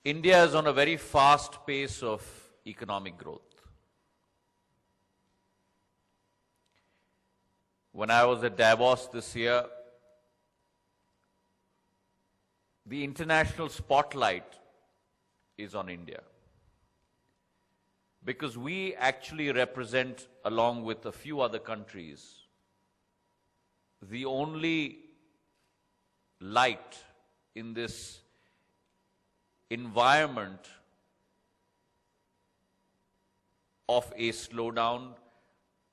India is on a very fast pace of economic growth. When I was at Davos this year, the international spotlight is on India, because we actually represent, along with a few other countries, the only light in this environment of a slowdown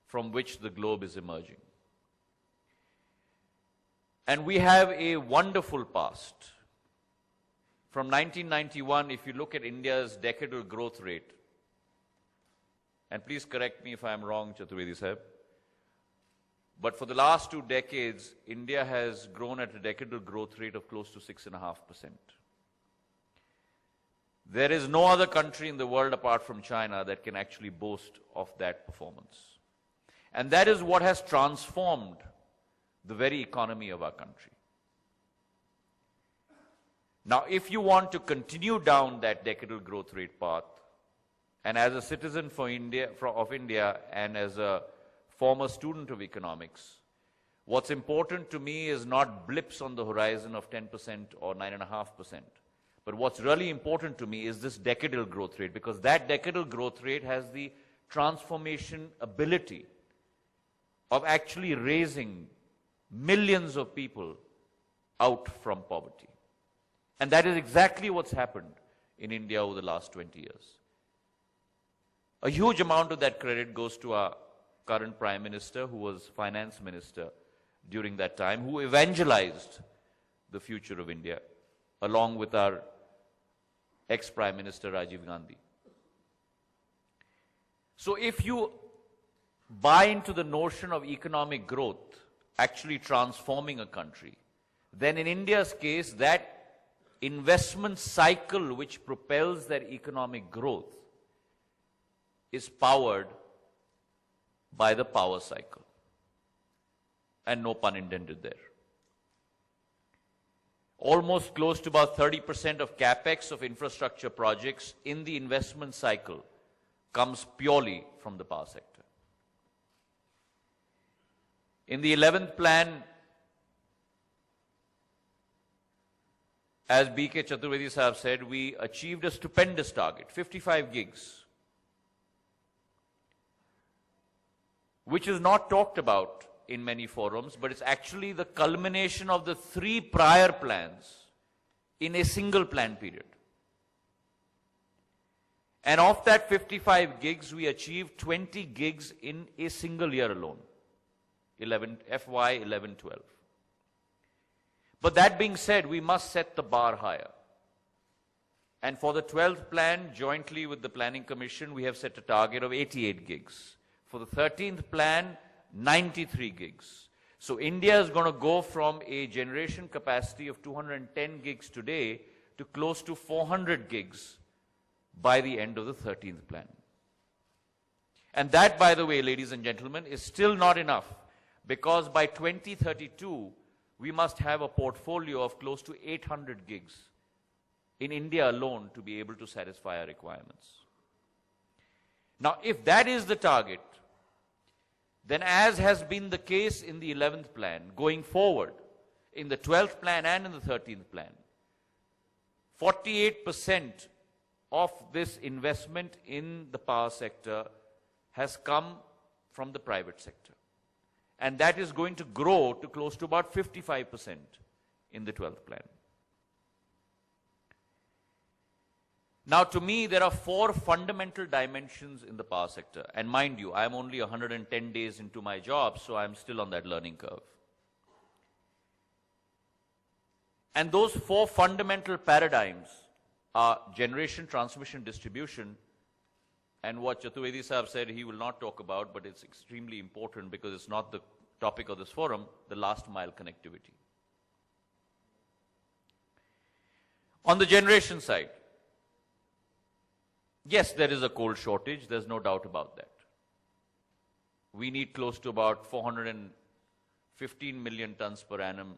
from which the globe is emerging. And we have a wonderful past. From 1991, if you look at India's decadal growth rate, and please correct me if I'm wrong, Jyotiraditya sahib, but for the last 2 decades, India has grown at a decadal growth rate of close to 6.5%. There is no other country in the world apart from China that can actually boast of that performance. And that is what has transformed the very economy of our country. Now, if you want to continue down that decadal growth rate path, and as a citizen of India and as a former student of economics, what's important to me is not blips on the horizon of 10% or 9.5%. But what's really important to me is this decadal growth rate, because that decadal growth rate has the transformation ability of actually raising millions of people out from poverty. And that is exactly what's happened in India over the last 20 years. A huge amount of that credit goes to our current Prime Minister, who was Finance Minister during that time, who evangelized the future of India, along with our ex-Prime Minister Rajiv Gandhi. So if you buy into the notion of economic growth actually transforming a country, then in India's case, that investment cycle which propels that economic growth is powered by the power cycle. And no pun intended there. Almost close to about 30% of capex of infrastructure projects in the investment cycle comes purely from the power sector. In the 11th plan, as B.K. Chaturvedi Sahab said, we achieved a stupendous target, 55 gigs, which is not talked about in many forums, but it's actually the culmination of the 3 prior plans in a single plan period. And of that 55 gigs, we achieved 20 gigs in a single year alone, FY 11-12. But that being said, we must set the bar higher. And for the 12th plan, jointly with the Planning Commission, we have set a target of 88 gigs. For the 13th plan, 93 gigs. So India is going to go from a generation capacity of 210 gigs today to close to 400 gigs by the end of the 13th plan. And that, by the way, ladies and gentlemen, is still not enough, because by 2032, we must have a portfolio of close to 800 gigs in India alone to be able to satisfy our requirements. Now, if that is the target, then as has been the case in the 11th plan, going forward, in the 12th plan and in the 13th plan, 48% of this investment in the power sector has come from the private sector. And that is going to grow to close to about 55% in the 12th plan. Now, to me, there are 4 fundamental dimensions in the power sector. And mind you, I'm only 110 days into my job, so I'm still on that learning curve. And those 4 fundamental paradigms are generation, transmission, distribution, and what Chaturvedi Sahab said he will not talk about, but it's extremely important because it's not the topic of this forum, the last mile connectivity. On the generation side, yes, there is a coal shortage, there's no doubt about that. We need close to about 415 million tons per annum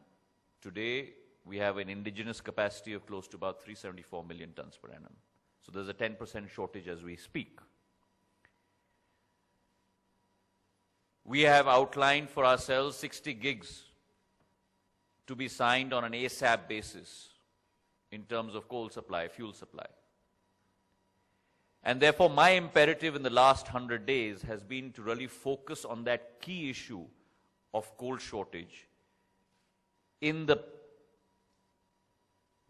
today we have an indigenous capacity of close to about 374 million tons per annum. So there's a 10% shortage as we speak. We have outlined for ourselves 60 gigs to be signed on an ASAP basis in terms of coal supply, fuel supply. And therefore, my imperative in the last 100 days has been to really focus on that key issue of coal shortage in the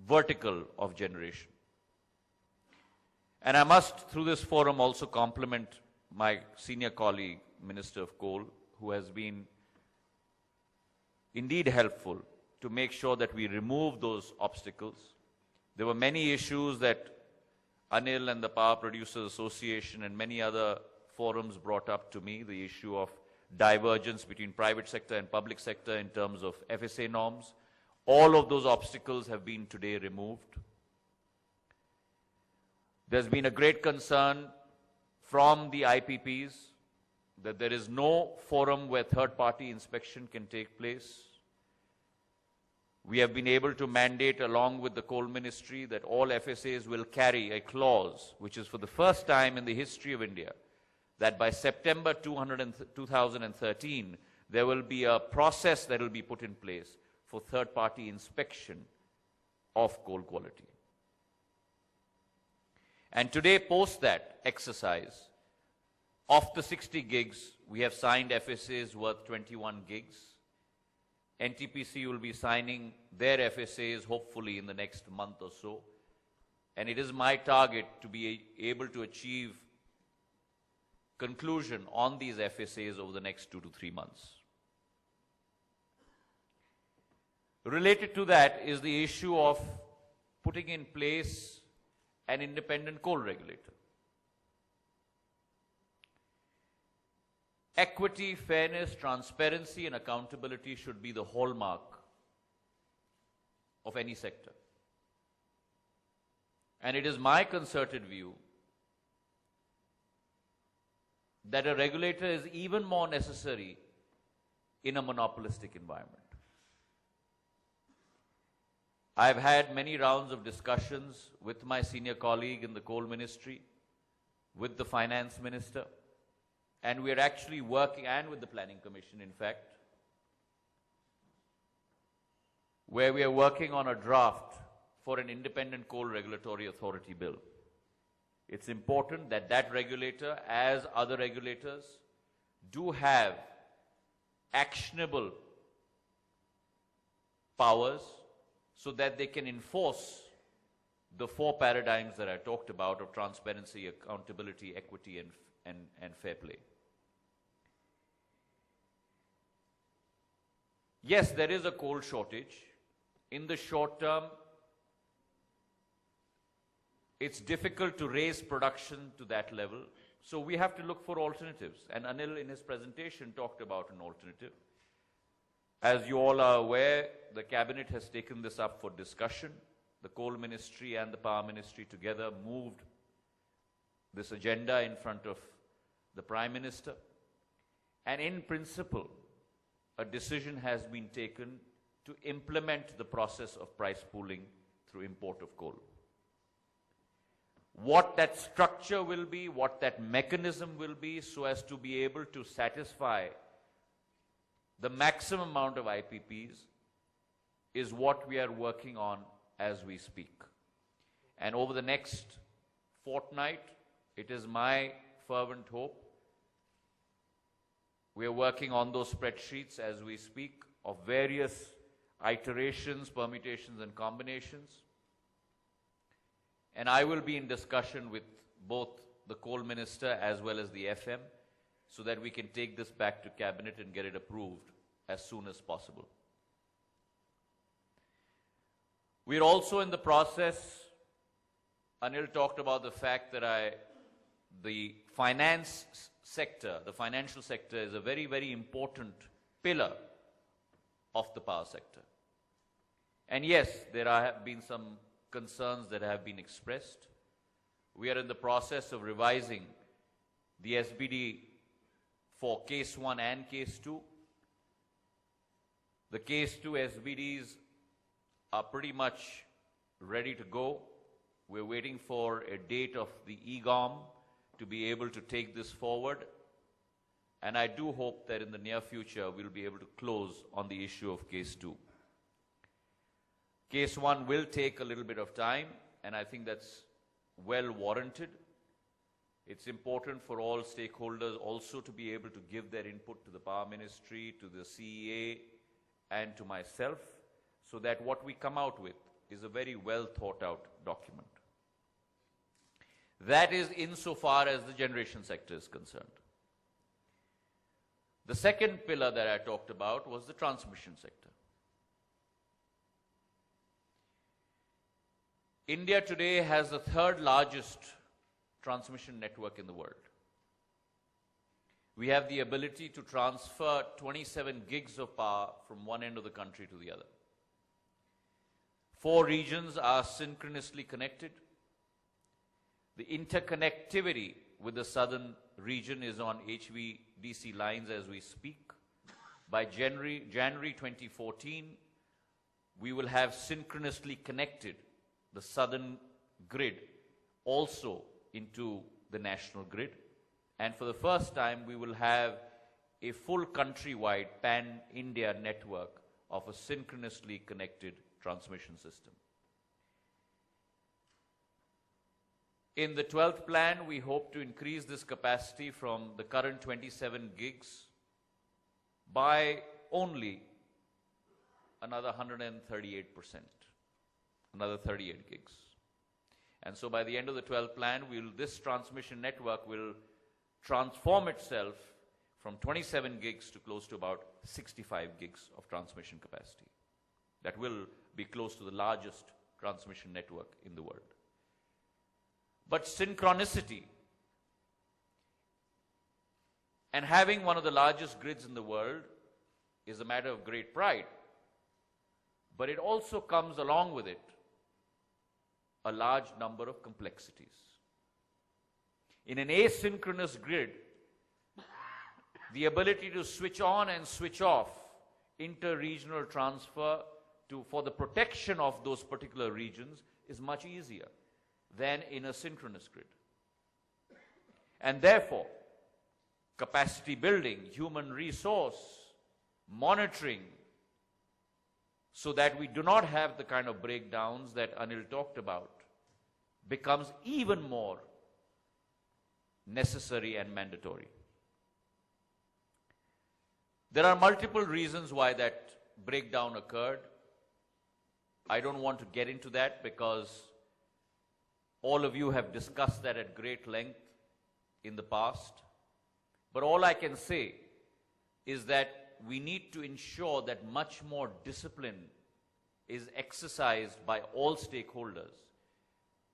vertical of generation. And I must, through this forum, also compliment my senior colleague, Minister of Coal, who has been indeed helpful to make sure that we remove those obstacles. There were many issues that Anil and the Power Producers Association and many other forums brought up to me, the issue of divergence between private sector and public sector in terms of FSA norms. All of those obstacles have been today removed. There's been a great concern from the IPPs that there is no forum where third-party inspection can take place. We have been able to mandate, along with the Coal Ministry, that all FSAs will carry a clause, which is for the first time in the history of India, that by September 2013, there will be a process that will be put in place for third-party inspection of coal quality. And today, post that exercise, of the 60 gigs, we have signed FSAs worth 21 gigs. NTPC will be signing their FSAs hopefully in the next month or so. And it is my target to be able to achieve conclusion on these FSAs over the next 2 to 3 months. Related to that is the issue of putting in place an independent coal regulator. Equity, fairness, transparency, and accountability should be the hallmark of any sector. And it is my concerted view that a regulator is even more necessary in a monopolistic environment. I've had many rounds of discussions with my senior colleague in the Coal Ministry, with the Finance Minister, and we are actually working, and with the Planning Commission, in fact, where we are working on a draft for an independent coal regulatory authority bill. It's important that that regulator, as other regulators, do have actionable powers so that they can enforce the 4 paradigms that I talked about of transparency, accountability, equity, and fair play. Yes, there is a coal shortage. In the short term, it's difficult to raise production to that level. So we have to look for alternatives. And Anil, in his presentation, talked about an alternative. As you all are aware, the Cabinet has taken this up for discussion. The Coal Ministry and the Power Ministry together moved this agenda in front of the Prime Minister. And in principle, a decision has been taken to implement the process of price pooling through import of coal. What that structure will be, what that mechanism will be, so as to be able to satisfy the maximum amount of IPPs, is what we are working on as we speak. And over the next fortnight, it is my fervent hope, we are working on those spreadsheets as we speak of various iterations, permutations, and combinations. And I will be in discussion with both the Coal Minister as well as the FM so that we can take this back to Cabinet and get it approved as soon as possible. We're also in the process, Anil talked about the fact that the finance sector, the financial sector is a very, very important pillar of the power sector. And yes, there have been some concerns that have been expressed. We are in the process of revising the SBD for Case 1 and Case 2. The Case 2 SBDs are pretty much ready to go. We're waiting for a date of the EGOM to be able to take this forward. And I do hope that in the near future, we'll be able to close on the issue of Case 2. Case 1 will take a little bit of time, and I think that's well warranted. It's important for all stakeholders also to be able to give their input to the Power Ministry, to the CEA, and to myself, so that what we come out with is a very well thought out document. That is insofar as the generation sector is concerned. The second pillar that I talked about was the transmission sector. India today has the third largest transmission network in the world. We have the ability to transfer 27 gigs of power from one end of the country to the other. 4 regions are synchronously connected. The interconnectivity with the southern region is on HVDC lines as we speak. By January 2014, we will have synchronously connected the southern grid also into the national grid. And for the first time, we will have a full countrywide pan-India network of a synchronously connected transmission system. In the 12th plan, we hope to increase this capacity from the current 27 gigs by only another 138%, another 38 gigs. And so by the end of the 12th plan, this transmission network will transform itself from 27 gigs to close to about 65 gigs of transmission capacity. That will be close to the largest transmission network in the world. But synchronicity and having one of the largest grids in the world is a matter of great pride. But it also comes along with it a large number of complexities. In an asynchronous grid, the ability to switch on and switch off inter-regional transfer for the protection of those particular regions is much easier than in a synchronous grid. And therefore, capacity building, human resource, monitoring, so that we do not have the kind of breakdowns that Anil talked about, becomes even more necessary and mandatory. There are multiple reasons why that breakdown occurred. I don't want to get into that because all of you have discussed that at great length in the past. But all I can say is that we need to ensure that much more discipline is exercised by all stakeholders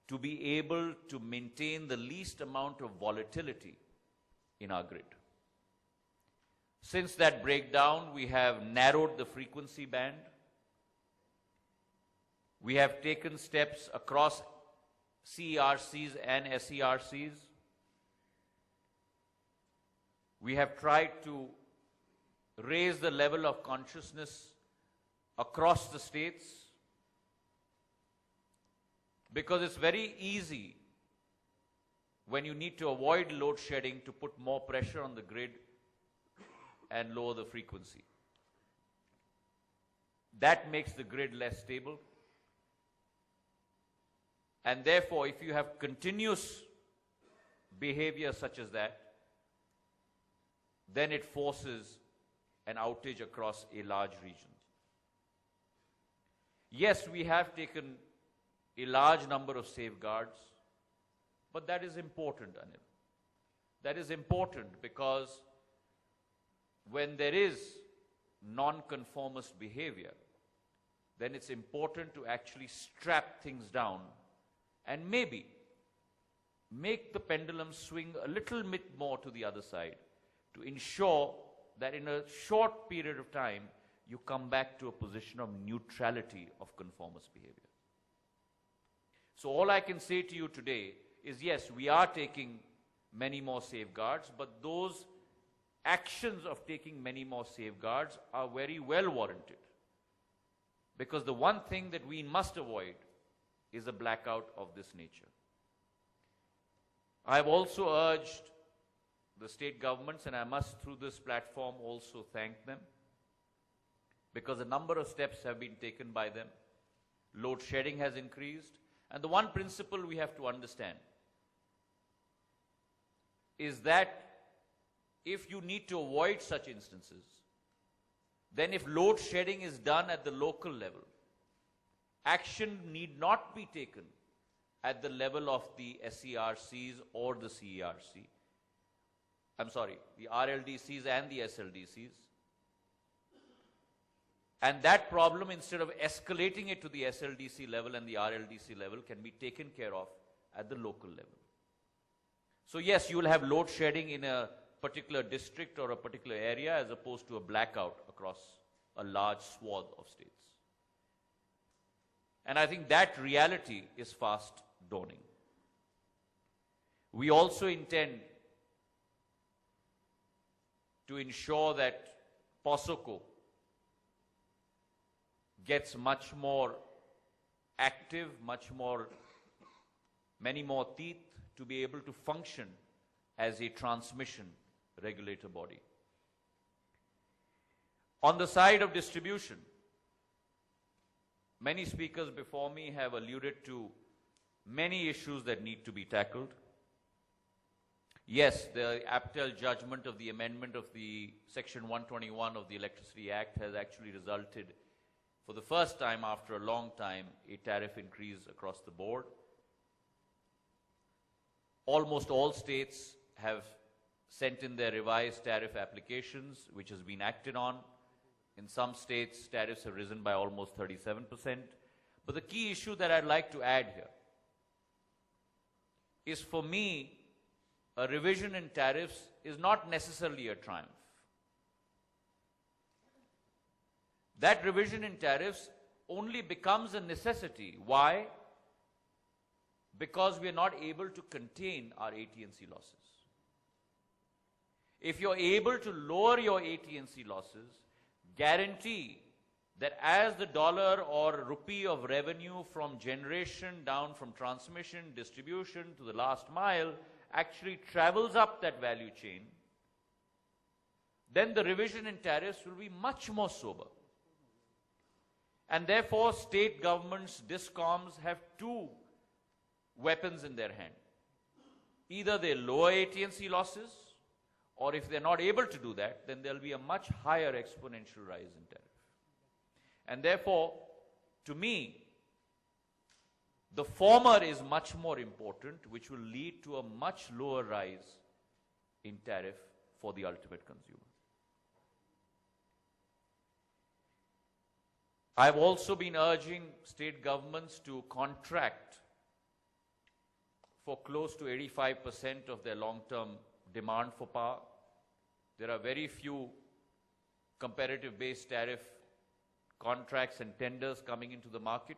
to be able to maintain the least amount of volatility in our grid. Since that breakdown, we have narrowed the frequency band. We have taken steps across CERCs and SERCs. We have tried to raise the level of consciousness across the states, because it's very easy when you need to avoid load shedding to put more pressure on the grid and lower the frequency. That makes the grid less stable. And therefore, if you have continuous behavior such as that, then it forces an outage across a large region. Yes, we have taken a large number of safeguards, but that is important, Anil. That is important because when there is non-conformist behavior, then it's important to actually strap things down and maybe make the pendulum swing a little bit more to the other side to ensure that in a short period of time, you come back to a position of neutrality of conformist behavior. So all I can say to you today is, yes, we are taking many more safeguards, but those actions of taking many more safeguards are very well warranted. Because the one thing that we must avoid is a blackout of this nature. I have also urged the state governments, and I must through this platform also thank them, because a number of steps have been taken by them. Load shedding has increased, and the one principle we have to understand is that if you need to avoid such instances, then if load shedding is done at the local level, action need not be taken at the level of the SERCs or the CERC. I'm sorry, the RLDCs and the SLDCs. And that problem, instead of escalating it to the SLDC level and the RLDC level, can be taken care of at the local level. So yes, you will have load shedding in a particular district or a particular area as opposed to a blackout across a large swath of states. And I think that reality is fast dawning. We also intend to ensure that POSOCO gets much more active, many more teeth to be able to function as a transmission regulator body. On the side of distribution, many speakers before me have alluded to many issues that need to be tackled. Yes, the APTEL judgment of the amendment of the Section 121 of the Electricity Act has actually resulted, for the first time after a long time, a tariff increase across the board. Almost all states have sent in their revised tariff applications, which has been acted on. In some states, tariffs have risen by almost 37%. But the key issue that I'd like to add here is, for me, a revision in tariffs is not necessarily a triumph. That revision in tariffs only becomes a necessity. Why? Because we are not able to contain our AT&C losses. If you're able to lower your AT&C losses, guarantee that as the dollar or rupee of revenue from generation down from transmission, distribution to the last mile actually travels up that value chain, then the revision in tariffs will be much more sober. And therefore, state governments, Discoms, have two weapons in their hand. Either they lower AT&C losses, or if they're not able to do that, then there'll be a much higher exponential rise in tariff. And therefore, to me, the former is much more important, which will lead to a much lower rise in tariff for the ultimate consumer. I've also been urging state governments to contract for close to 85% of their long-term demand for power. There are very few competitive-based tariff contracts and tenders coming into the market.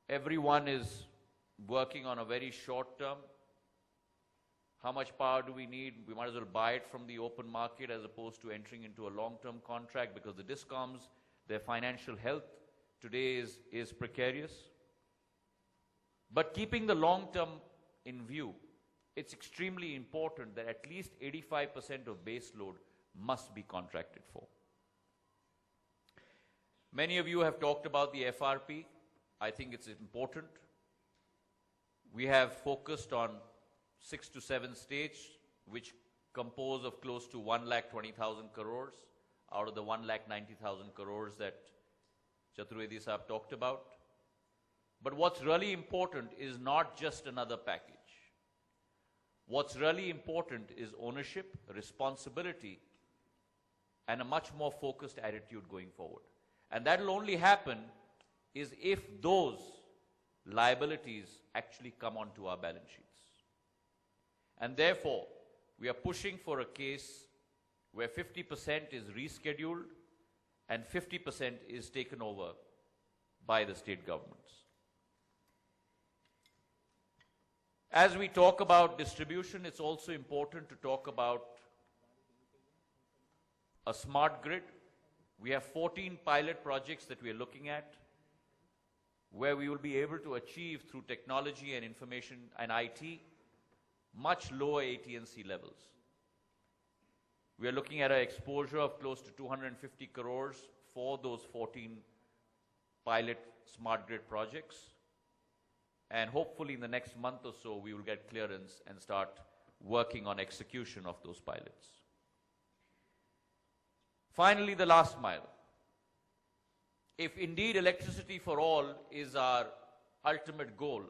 Everyone is working on a very short term. How much power do we need? We might as well buy it from the open market as opposed to entering into a long-term contract, because the Discoms, their financial health today is precarious. But keeping the long term in view, it's extremely important that at least 85% of base load must be contracted for. Many of you have talked about the FRP. I think it's important. We have focused on 6 to 7 states, which compose of close to 1,20,000 crores out of the 1,90,000 crores that Jyotiraditya Sahab talked about. But what's really important is not just another package. What's really important is ownership, responsibility, and a much more focused attitude going forward. And that will only happen is if those liabilities actually come onto our balance sheets. And therefore, we are pushing for a case where 50% is rescheduled and 50% is taken over by the state governments. As we talk about distribution, it's also important to talk about a smart grid We have 14 pilot projects that we are looking at, where we will be able to achieve through technology and information and IT much lower AT&C levels. We are looking at an exposure of close to 250 crores for those 14 pilot smart grid projects. And hopefully in the next month or so, we will get clearance and start working on execution of those pilots. Finally, the last mile. If indeed electricity for all is our ultimate goal,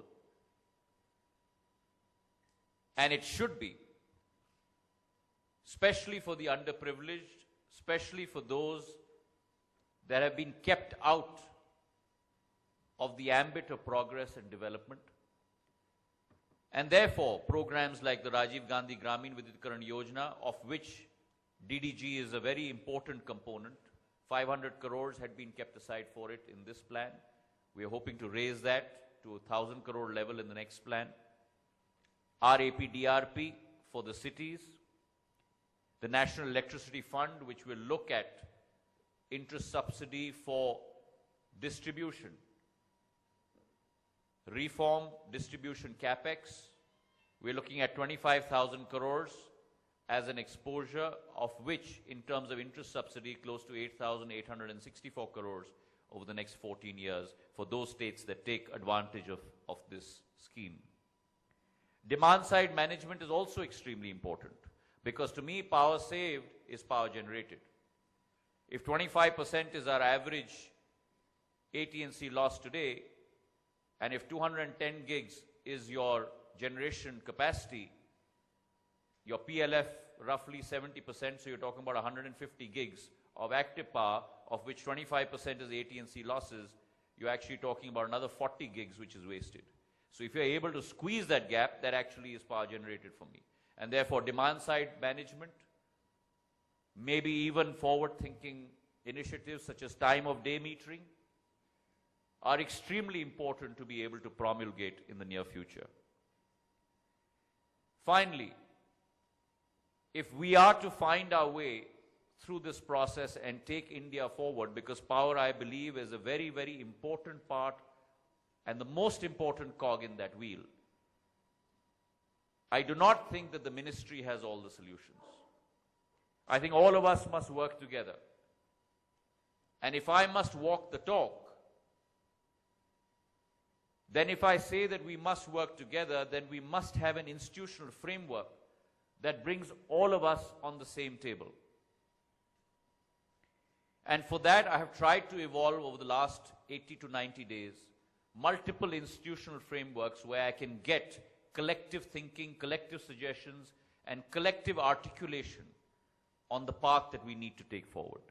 and it should be, especially for the underprivileged, especially for those that have been kept out of the ambit of progress and development. And therefore, programs like the Rajiv Gandhi Gramin Vidyutkaran Yojana, of which DDG is a very important component, 500 crores had been kept aside for it in this plan. We are hoping to raise that to 1,000 crore level in the next plan. RAP DRP for the cities, the National Electricity Fund, which will look at interest subsidy for distribution, reform distribution capex. We're looking at 25,000 crores as an exposure, of which in terms of interest subsidy close to 8,864 crores over the next 14 years for those states that take advantage of this scheme. Demand side management is also extremely important, because to me power saved is power generated. If 25% is our average AT&C loss today, and if 210 gigs is your generation capacity, your PLF roughly 70%, so you're talking about 150 gigs of active power, of which 25% is AT&C losses, you're actually talking about another 40 gigs which is wasted. So if you're able to squeeze that gap, that actually is power generated for me. And therefore demand side management, maybe even forward thinking initiatives such as time of day metering, are extremely important to be able to promulgate in the near future. Finally, if we are to find our way through this process and take India forward, because power, I believe, is a very, very important part and the most important cog in that wheel, I do not think that the ministry has all the solutions. I think all of us must work together. And if I must walk the talk, then if I say that we must work together, then we must have an institutional framework that brings all of us on the same table. And for that, I have tried to evolve over the last 80 to 90 days, multiple institutional frameworks where I can get collective thinking, collective suggestions, and collective articulation on the path that we need to take forward.